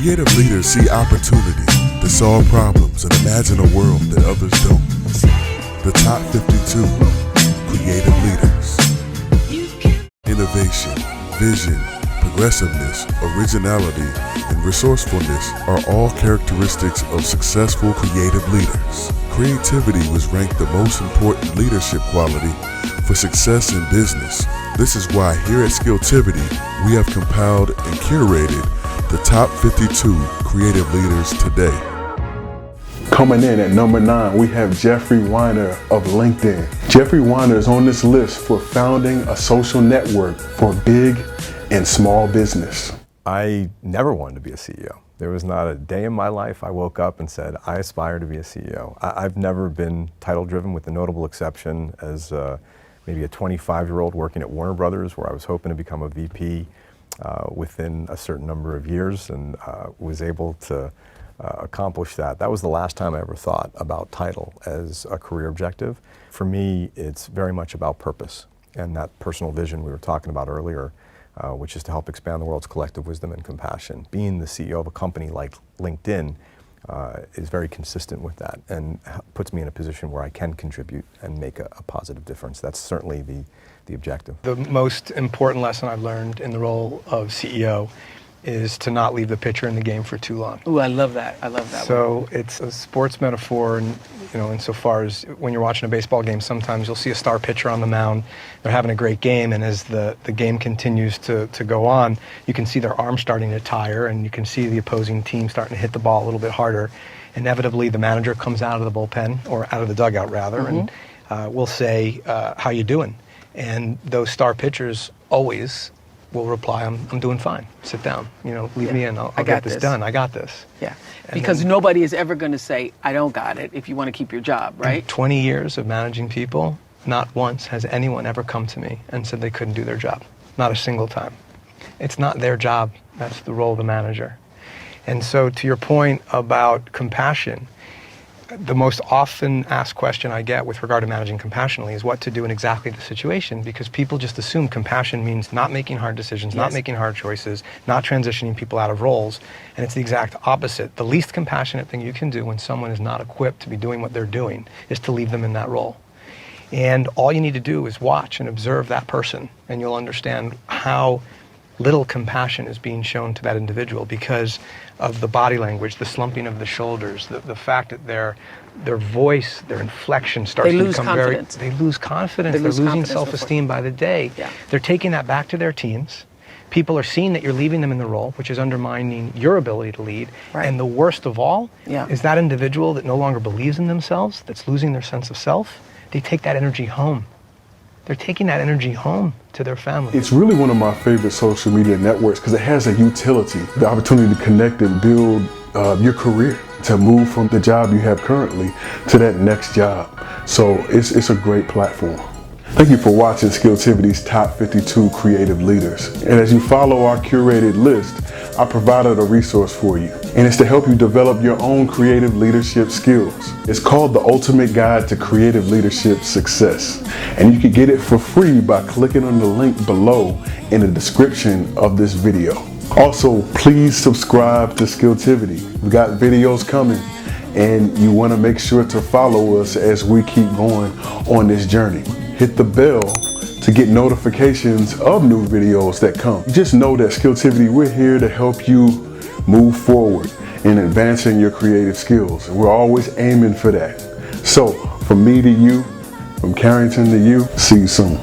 Creative leaders see opportunity to solve problems and imagine a world that others don't. The top 52 creative leaders. Innovation, vision, progressiveness, originality, and resourcefulness are all characteristics of successful creative leaders. Creativity was ranked the most important leadership quality for success in business. This is why here at Skilltivity, we have compiled and curated the top 52 creative leaders today. Coming in at number 9, we have Jeffrey Weiner of LinkedIn. Jeffrey Weiner is on this list for founding a social network for big and small business. I never wanted to be a CEO. There was not a day in my life I woke up and said, I aspire to be a CEO. I've never been title driven, with the notable exception as maybe a 25-year-old working at Warner Brothers, where I was hoping to become a VP within a certain number of years, and was able to accomplish that. That was the last time I ever thought about title as a career objective. For me, it's very much about purpose and that personal vision we were talking about earlier, which is to help expand the world's collective wisdom and compassion. Being the CEO of a company like LinkedIn is very consistent with that and puts me in a position where I can contribute and make a positive difference. That's certainly the objective. The most important lesson I've learned in the role of CEO is to not leave the pitcher in the game for too long. Ooh, I love that. I love that. So it's a sports metaphor, and insofar as when you're watching a baseball game, sometimes you'll see a star pitcher on the mound. They're having a great game, and as the game continues to go on, you can see their arms starting to tire, and you can see the opposing team starting to hit the ball a little bit harder. Inevitably, the manager comes out of the bullpen, or out of the dugout rather, and will say, "How you doing?" And those star pitchers always will reply, I'm doing fine. Sit down. Leave me in. I'll get this done. I got this. Yeah. Because nobody is ever going to say, I don't got it, if you want to keep your job, right? In 20 years of managing people, not once has anyone ever come to me and said they couldn't do their job. Not a single time. It's not their job. That's the role of the manager. And so to your point about compassion, the most often asked question I get with regard to managing compassionately is what to do in exactly the situation, because people just assume compassion means not making hard decisions, not making hard choices, not transitioning people out of roles, and it's the exact opposite. The least compassionate thing you can do when someone is not equipped to be doing what they're doing is to leave them in that role. And all you need to do is watch and observe that person, and you'll understand how little compassion is being shown to that individual because of the body language, the slumping of the shoulders, the fact that their voice, their inflection starts to become they lose confidence. They're losing self-esteem by the day. Yeah. They're taking that back to their teams. People are seeing that you're leaving them in the role, which is undermining your ability to lead. Right. And the worst of all is that individual that no longer believes in themselves, that's losing their sense of self, they take that energy home. They're taking that energy home to their family. It's really one of my favorite social media networks because it has a utility, the opportunity to connect and build your career, to move from the job you have currently to that next job. So it's a great platform. Thank you for watching Skilltivity's Top 52 Creative Leaders. And as you follow our curated list, I provided a resource for you. And it's to help you develop your own creative leadership skills. It's called The Ultimate Guide to Creative Leadership Success. And you can get it for free by clicking on the link below in the description of this video. Also, please subscribe to Skilltivity. We've got videos coming, and you want to make sure to follow us as we keep going on this journey. Hit the bell to get notifications of new videos that come. Just know that Skilltivity, we're here to help you move forward in advancing your creative skills. And we're always aiming for that. So from me to you, from Carrington to you, see you soon.